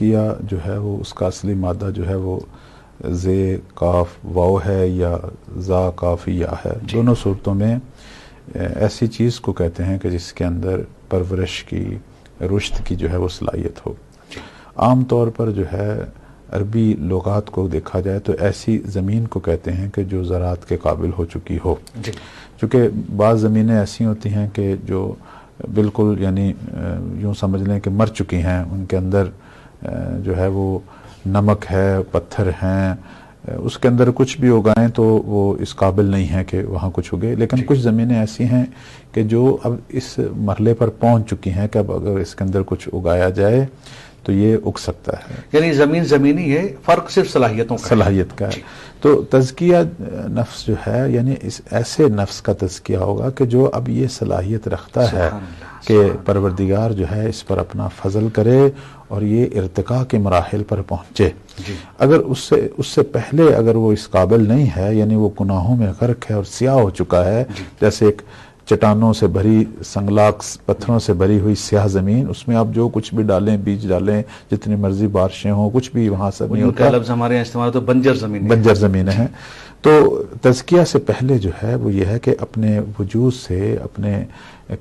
تزکیہ جو ہے وہ اس کا اصلی مادہ جو ہے وہ زے کاف واو ہے یا زا کاف یا ہے. دونوں صورتوں میں ایسی چیز کو کہتے ہیں کہ جس کے اندر پرورش کی، رشد کی جو ہے وہ صلاحیت ہو. عام طور پر جو ہے عربی لغات کو دیکھا جائے تو ایسی زمین کو کہتے ہیں کہ جو زراعت کے قابل ہو چکی ہو. چونکہ بعض زمینیں ایسی ہوتی ہیں کہ جو بالکل یعنی یوں سمجھ لیں کہ مر چکی ہیں، ان کے اندر جو ہے وہ نمک ہے، پتھر ہیں، اس کے اندر کچھ بھی اگائیں تو وہ اس قابل نہیں ہے کہ وہاں کچھ اگے. لیکن کچھ زمینیں ایسی ہیں کہ جو اب اس مرحلے پر پہنچ چکی ہیں کہ اب اگر اس کے اندر کچھ اگایا جائے تو یہ اگ سکتا ہے. یعنی زمین زمینی ہے، فرق صرف صلاحیت کا ہے. تو تزکیہ نفس جو ہے یعنی اس ایسے نفس کا تزکیہ ہوگا کہ جو اب یہ صلاحیت رکھتا ہے کہ پروردگار جو ہے اس پر اپنا فضل کرے اور یہ ارتقاء کے مراحل پر پہنچے. اگر اس سے پہلے اگر وہ اس قابل نہیں ہے، یعنی وہ گناہوں میں غرق ہے اور سیاہ ہو چکا ہے، جیسے ایک چٹانوں سے بھری، سنگلاخ پتھروں سے بھری ہوئی سیاہ زمین، اس میں آپ جو کچھ بھی ڈالیں، بیج ڈالیں، جتنی مرضی بارشیں ہوں، کچھ بھی وہاں سے نہیں ہوتا. لفظ ہمارے یہاں استعمال تو بنجر زمینیں ہیں. تو تزکیہ سے پہلے جو ہے وہ یہ ہے کہ اپنے وجود سے، اپنے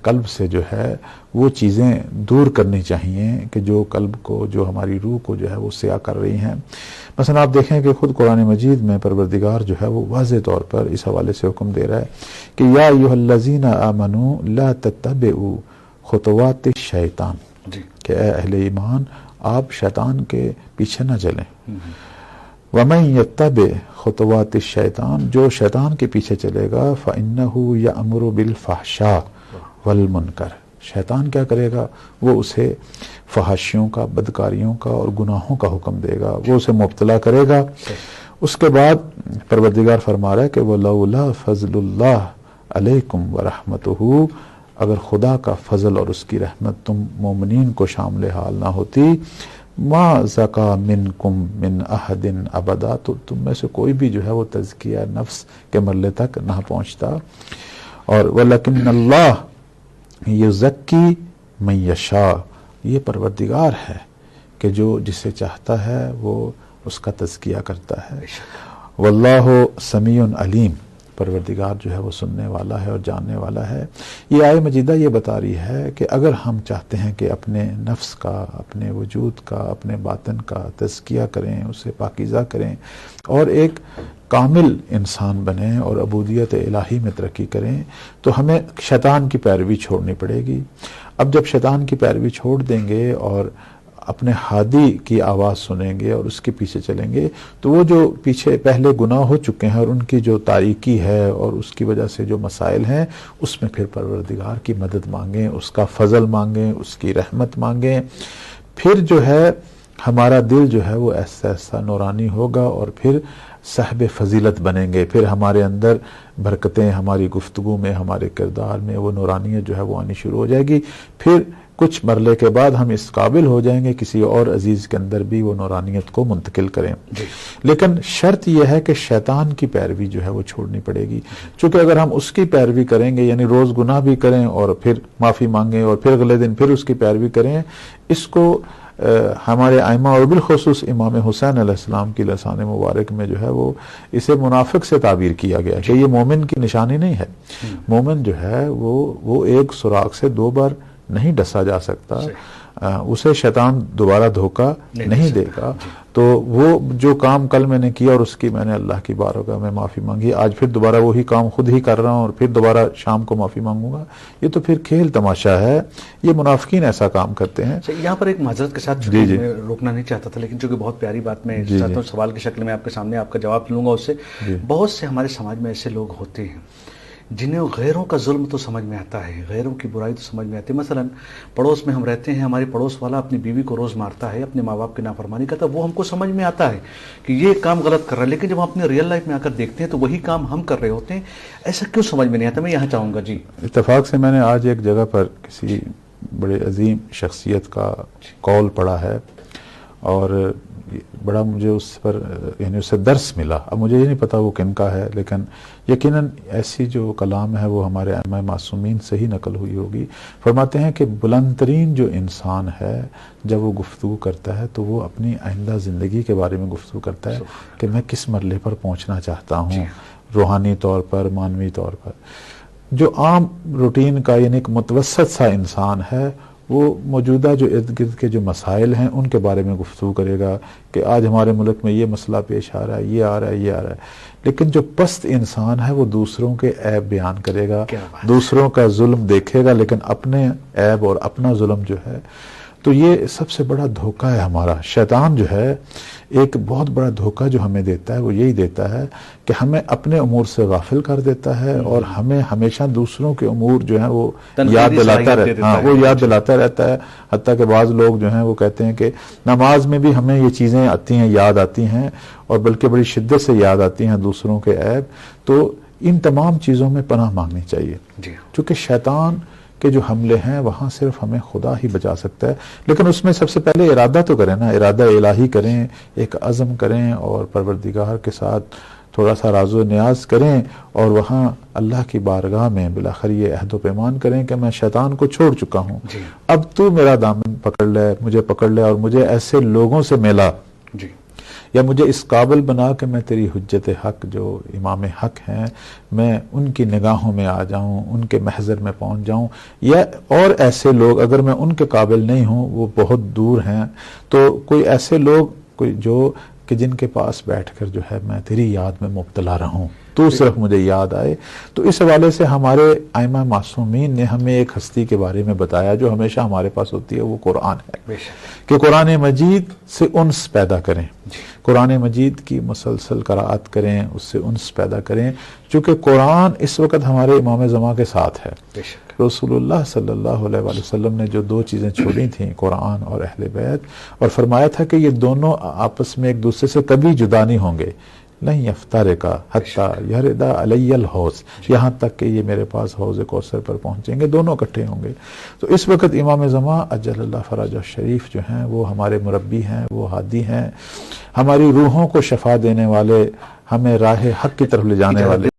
قلب سے جو ہے وہ چیزیں دور کرنی چاہیے کہ جو قلب کو، جو ہماری روح کو جو ہے وہ سیاہ کر رہی ہیں. مثلا آپ دیکھیں کہ خود قرآن مجید میں پروردگار جو ہے وہ واضح طور پر اس حوالے سے حکم دے رہا ہے کہ یا ایھا الذین آمنوا لا تتبعوا خطوات الشیطان، کہ اے اہل ایمان آپ شیطان کے پیچھے نہ چلیں. وَمَن يَتَّبِعْ خُطُوَاتِ الشَّيْطَانِ، جو شیطان کے پیچھے چلے گا فَإِنَّهُ يَأْمُرُ بِالْفَحْشَاءِ وَالْمُنکَرِ، شیطان کیا کرے گا؟ وہ اسے فحاشیوں کا، بدکاریوں کا اور گناہوں کا حکم دے گا، وہ اسے مبتلا کرے گا. اس کے بعد پروردگار فرما رہا ہے کہ وَلَوْلَا فَضْلُ اللَّهِ عَلَيْكُمْ وَرَحْمَتُهُ، اگر خدا کا فضل اور اس کی رحمت تم مومنین کو شامل حال نہ ہوتی، ما زکا منکم من احد ابدا، تو تم میں سے کوئی بھی جو ہے وہ تزکیہ نفس کے مرحلے تک نہ پہنچتا. اور ولیکن اللہ یزکی من یشاء، یہ پروردگار ہے کہ جو جسے چاہتا ہے وہ اس کا تزکیہ کرتا ہے. واللہ سمیع علیم، پروردگار جو ہے وہ سننے والا ہے اور جاننے والا ہے. یہ آیہ مجیدہ یہ بتا رہی ہے کہ اگر ہم چاہتے ہیں کہ اپنے نفس کا، اپنے وجود کا، اپنے باطن کا تزکیہ کریں، اسے پاکیزہ کریں اور ایک کامل انسان بنیں اور عبودیت الہی میں ترقی کریں، تو ہمیں شیطان کی پیروی چھوڑنی پڑے گی. اب جب شیطان کی پیروی چھوڑ دیں گے اور اپنے ہادی کی آواز سنیں گے اور اس کے پیچھے چلیں گے، تو وہ جو پیچھے پہلے گناہ ہو چکے ہیں اور ان کی جو تاریکی ہے اور اس کی وجہ سے جو مسائل ہیں، اس میں پھر پروردگار کی مدد مانگیں، اس کا فضل مانگیں، اس کی رحمت مانگیں. پھر جو ہے ہمارا دل جو ہے وہ ایسا ایسا نورانی ہوگا اور پھر صاحب فضیلت بنیں گے. پھر ہمارے اندر برکتیں، ہماری گفتگو میں، ہمارے کردار میں وہ نورانیت جو ہے وہ آنی شروع ہو جائے گی. پھر کچھ مرحلے کے بعد ہم اس قابل ہو جائیں گے کسی اور عزیز کے اندر بھی وہ نورانیت کو منتقل کریں. لیکن شرط یہ ہے کہ شیطان کی پیروی جو ہے وہ چھوڑنی پڑے گی. چونکہ اگر ہم اس کی پیروی کریں گے، یعنی روز گناہ بھی کریں اور پھر معافی مانگیں اور پھر اگلے دن پھر اس کی پیروی کریں، اس کو ہمارے ائمہ اور بالخصوص امام حسین علیہ السلام کی لسان مبارک میں جو ہے وہ اسے منافق سے تعبیر کیا گیا کہ یہ مومن کی نشانی نہیں ہے. مومن جو ہے وہ ایک سوراخ سے دو بار نہیں ڈسا جا سکتا، اسے شیطان دوبارہ دھوکہ نہیں دے گا. تو وہ جو کام کل میں نے کیا اور اس کی میں نے اللہ کی بارگاہ میں معافی مانگی، آج پھر دوبارہ وہی کام خود ہی کر رہا ہوں اور پھر دوبارہ شام کو معافی مانگوں گا، یہ تو پھر کھیل تماشا ہے. یہ منافقین ایسا کام کرتے ہیں. یہاں پر ایک معذرت کے ساتھ میں روکنا نہیں چاہتا تھا، لیکن چونکہ بہت پیاری بات میں چاہتا ہوں سوال کی شکل میں آپ کے سامنے آپ کا جواب لوں گا اس سے. بہت سے ہمارے سماج میں ایسے لوگ ہوتے ہیں جنہیں غیروں کا ظلم تو سمجھ میں آتا ہے، غیروں کی برائی تو سمجھ میں آتی ہے. مثلا پڑوس میں ہم رہتے ہیں، ہماری پڑوس والا اپنی بیوی کو روز مارتا ہے، اپنے ماں باپ کی نافرمانی کرتا ہے، وہ ہم کو سمجھ میں آتا ہے کہ یہ کام غلط کر رہا ہے، لیکن جب ہم اپنے ریئل لائف میں آ کر دیکھتے ہیں تو وہی کام ہم کر رہے ہوتے ہیں. ایسا کیوں سمجھ میں نہیں آتا؟ میں یہاں چاہوں گا. جی اتفاق سے میں نے آج ایک جگہ پر کسی بڑے عظیم شخصیت کا قول پڑھا ہے، اور بڑا مجھے اس پر یعنی اس سے درس ملا. اب مجھے یہ نہیں پتا وہ کن کا ہے، لیکن یقیناً ایسی جو کلام ہے وہ ہمارے ائمہ معصومین سے ہی نقل ہوئی ہوگی. فرماتے ہیں کہ بلند ترین جو انسان ہے جب وہ گفتگو کرتا ہے تو وہ اپنی آئندہ زندگی کے بارے میں گفتگو کرتا ہے کہ میں کس مرحلے پر پہنچنا چاہتا ہوں روحانی طور پر، معنوی طور پر. جو عام روٹین کا یعنی ایک متوسط سا انسان ہے وہ موجودہ جو ارد گرد کے جو مسائل ہیں ان کے بارے میں گفتگو کرے گا کہ آج ہمارے ملک میں یہ مسئلہ پیش آ رہا ہے، یہ آ رہا ہے، یہ آ رہا ہے. لیکن جو پست انسان ہے وہ دوسروں کے عیب بیان کرے گا، دوسروں کا ظلم دیکھے گا لیکن اپنے عیب اور اپنا ظلم جو ہے. تو یہ سب سے بڑا دھوکہ ہے ہمارا. شیطان جو ہے ایک بہت بڑا دھوکہ جو ہمیں دیتا ہے وہ یہی دیتا ہے کہ ہمیں اپنے امور سے غافل کر دیتا ہے اور ہمیں ہمیشہ دوسروں کے امور جو ہیں وہ یاد دلاتا رہتا ہے. وہ یاد دلاتا رہتا ہے. حتیٰ کہ بعض لوگ جو ہیں وہ کہتے ہیں کہ نماز میں بھی ہمیں یہ چیزیں آتی ہیں، یاد آتی ہیں، اور بلکہ بڑی شدت سے یاد آتی ہیں دوسروں کے عیب. تو ان تمام چیزوں میں پناہ مانگنی چاہیے چونکہ شیطان کہ جو حملے ہیں وہاں صرف ہمیں خدا ہی بچا سکتا ہے. لیکن اس میں سب سے پہلے ارادہ تو کریں نا، ارادہ الہی کریں، ایک عزم کریں اور پروردگار کے ساتھ تھوڑا سا راز و نیاز کریں اور وہاں اللہ کی بارگاہ میں بالآخر یہ عہد و پیمان کریں کہ میں شیطان کو چھوڑ چکا ہوں، اب تو میرا دامن پکڑ لے، مجھے پکڑ لے اور مجھے ایسے لوگوں سے ملا یا مجھے اس قابل بنا کہ میں تیری حجت حق جو امام حق ہیں میں ان کی نگاہوں میں آ جاؤں، ان کے محضر میں پہنچ جاؤں. یا اور ایسے لوگ اگر میں ان کے قابل نہیں ہوں، وہ بہت دور ہیں، تو کوئی ایسے لوگ کوئی جو کہ جن کے پاس بیٹھ کر جو ہے میں تیری یاد میں مبتلا رہوں، تو صرف مجھے یاد آئے. تو اس حوالے سے ہمارے ائمہ معصومین نے ہمیں ایک ہستی کے بارے میں بتایا جو ہمیشہ ہمارے پاس ہوتی ہے، وہ قرآن ہے کہ قرآن مجید سے انس پیدا کریں، قرآن مجید کی مسلسل قرأت کریں، اس سے انس پیدا کریں. چونکہ قرآن اس وقت ہمارے امام زمان کے ساتھ ہے. رسول اللہ صلی اللہ علیہ وآلہ وسلم نے جو دو چیزیں چھوڑی تھیں، قرآن اور اہل بیت، اور فرمایا تھا کہ یہ دونوں آپس میں ایک دوسرے سے کبھی جدا نہیں ہوں گے. لن یفترقا حتی یرد علی الحوض، یہاں تک کہ یہ میرے پاس حوض کوثر پر پہنچیں گے، دونوں اکٹھے ہوں گے. تو اس وقت امام زمان اجل اللہ فرجہ شریف جو ہیں وہ ہمارے مربی ہیں، وہ ہادی ہیں، ہماری روحوں کو شفا دینے والے، ہمیں راہ حق کی طرف لے جانے والے.